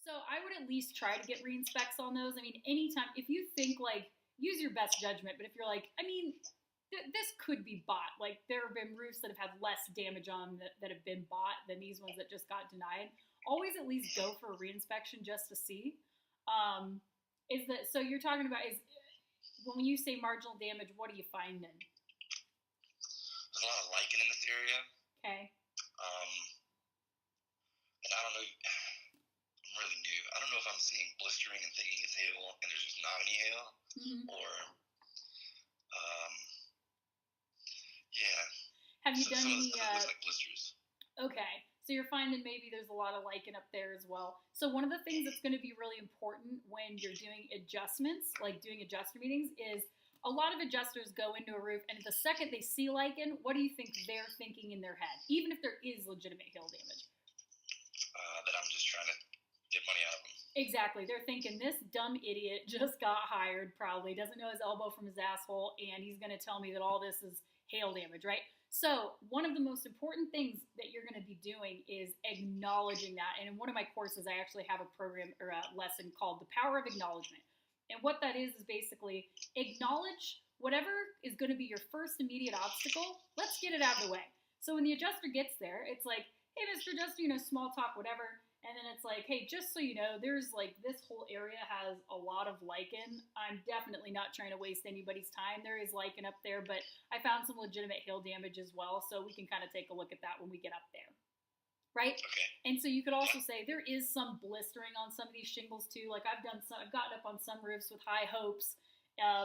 So I would at least try to get re-inspects on those. I mean, anytime, if you think like, use your best judgment, but if you're like, I mean, this could be bought. Like there have been roofs that have had less damage on them that have been bought than these ones that just got denied. Always at least go for a reinspection just to see. Um, is that so? You're talking about is when you say marginal damage, what are you finding? There's a lot of lichen in this area. Okay. And I don't know. I'm really new. I don't know if I'm seeing blistering and thinking it's hail, and there's just not any hail, or yeah. Have you done any? It looks like blisters. Okay, so you're finding maybe there's a lot of lichen up there as well. So one of the things that's going to be really important when you're doing adjustments, like doing adjuster meetings, is a lot of adjusters go into a roof, and the second they see lichen, what do you think they're thinking in their head, even if there is legitimate hail damage? That I'm just trying to get money out of them. Exactly. They're thinking this dumb idiot just got hired, probably doesn't know his elbow from his asshole, and he's going to tell me that all this is hail damage, right? So one of the most important things that you're going to be doing is acknowledging that. And in one of my courses, I actually have a program or a lesson called The Power of Acknowledgement. And what that is basically acknowledge whatever is going to be your first immediate obstacle. Let's get it out of the way. So when the adjuster gets there, it's like, hey, Mr. Adjuster, small talk, whatever. And then it's like, hey, just so you know, there's like this whole area has a lot of lichen. I'm definitely not trying to waste anybody's time. There is lichen up there, but I found some legitimate hail damage as well. So we can kind of take a look at that when we get up there. Right? Okay. And so you could also say there is some blistering on some of these shingles too. Like I've gotten up on some roofs with high hopes,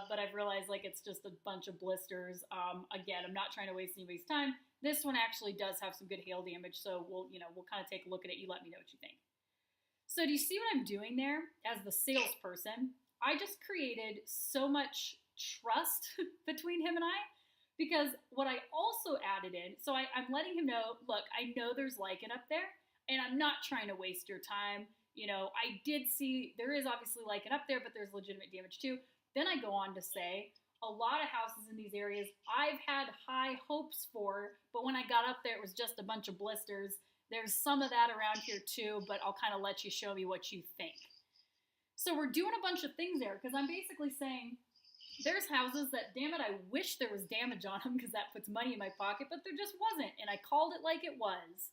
but I've realized like it's just a bunch of blisters. Again, I'm not trying to waste anybody's time. This one actually does have some good hail damage, so we'll kind of take a look at it. You let me know what you think. So do you see what I'm doing there as the salesperson? I just created so much trust between him and I, because what I also added in, so I'm letting him know, look, I know there's lichen up there, and I'm not trying to waste your time. I did see, there is obviously lichen up there, but there's legitimate damage too. Then I go on to say, a lot of houses in these areas I've had high hopes for, but when I got up there, it was just a bunch of blisters. There's some of that around here too, but I'll kind of let you show me what you think. So we're doing a bunch of things there, because I'm basically saying there's houses that, damn it, I wish there was damage on them because that puts money in my pocket, but there just wasn't, and I called it like it was,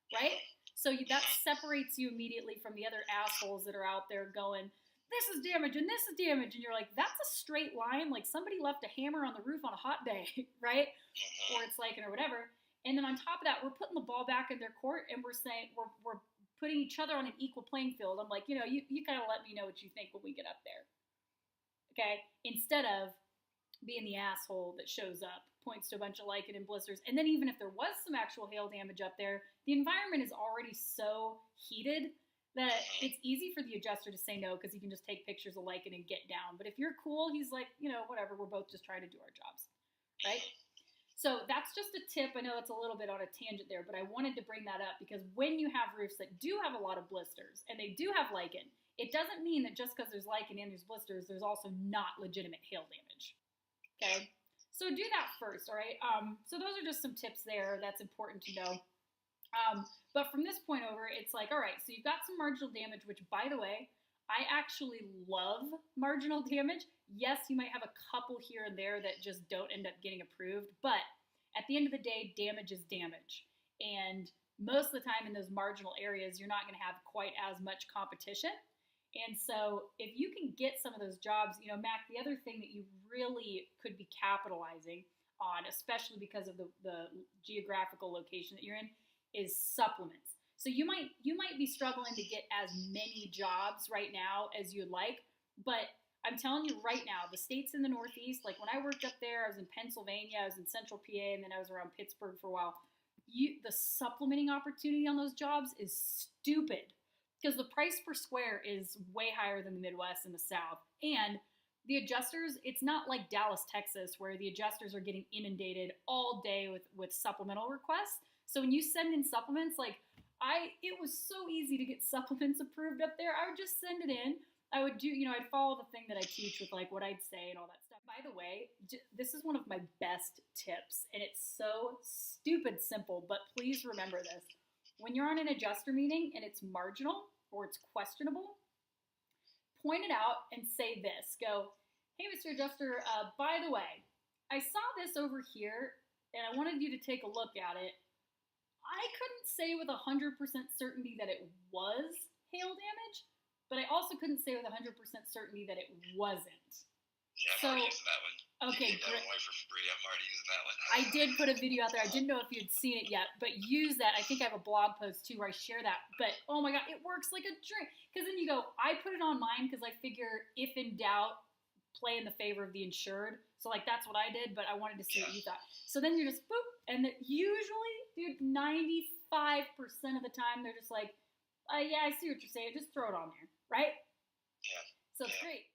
right? So that separates you immediately from the other assholes that are out there going, this is damage and this is damage, and you're like, that's a straight line, like somebody left a hammer on the roof on a hot day, right? Or it's lichen or whatever. And then on top of that, we're putting the ball back in their court, and we're saying we're putting each other on an equal playing field. I'm like, you kind of let me know what you think when we get up there, okay? Instead of being the asshole that shows up, points to a bunch of lichen and blisters, and then even if there was some actual hail damage up there, the environment is already so heated that it's easy for the adjuster to say no, because he can just take pictures of lichen and get down. But if you're cool, he's like, whatever, we're both just trying to do our jobs, right? So that's just a tip. I know that's a little bit on a tangent there, but I wanted to bring that up because when you have roofs that do have a lot of blisters and they do have lichen, it doesn't mean that just because there's lichen and there's blisters, there's also not legitimate hail damage, okay? So do that first, all right? So those are just some tips there that's important to know. But from this point over, it's like, all right, so you've got some marginal damage, which, by the way, I actually love marginal damage. Yes, you might have a couple here and there that just don't end up getting approved, but at the end of the day, damage is damage. And most of the time in those marginal areas, you're not going to have quite as much competition. And so if you can get some of those jobs, Mac, the other thing that you really could be capitalizing on, especially because of the geographical location that you're in, is supplements. So you might be struggling to get as many jobs right now as you'd like, but I'm telling you right now, the states in the Northeast, like when I worked up there, I was in Pennsylvania, I was in Central PA, and then I was around Pittsburgh for a while. The supplementing opportunity on those jobs is stupid because the price per square is way higher than the Midwest and the South. And the adjusters, it's not like Dallas, Texas, where the adjusters are getting inundated all day with supplemental requests. So when you send in supplements, it was so easy to get supplements approved up there. I would just send it in. I would do, I'd follow the thing that I teach with what I'd say and all that stuff. By the way, this is one of my best tips, and it's so stupid simple, but please remember this. When you're on an adjuster meeting and it's marginal, or it's questionable, point it out and say this. Go, hey, Mr. Adjuster, by the way, I saw this over here, and I wanted you to take a look at it. I couldn't say with 100% certainty that it was hail damage, but I also couldn't say with 100% certainty that it wasn't. Yeah, I'm already using that one. Okay, you get that one away for free. I'm already using that one. I did put a video out there. I didn't know if you had seen it yet, but use that. I think I have a blog post too where I share that. But oh my god, it works like a dream. Because then you go, I put it on mine because I figure if in doubt, play in the favor of the insured. So like that's what I did, but I wanted to see what you thought. So then you're just boop, and usually, dude, 95% of the time they're just like, yeah, I see what you're saying. Just throw it on there, right? Yeah. So it's great.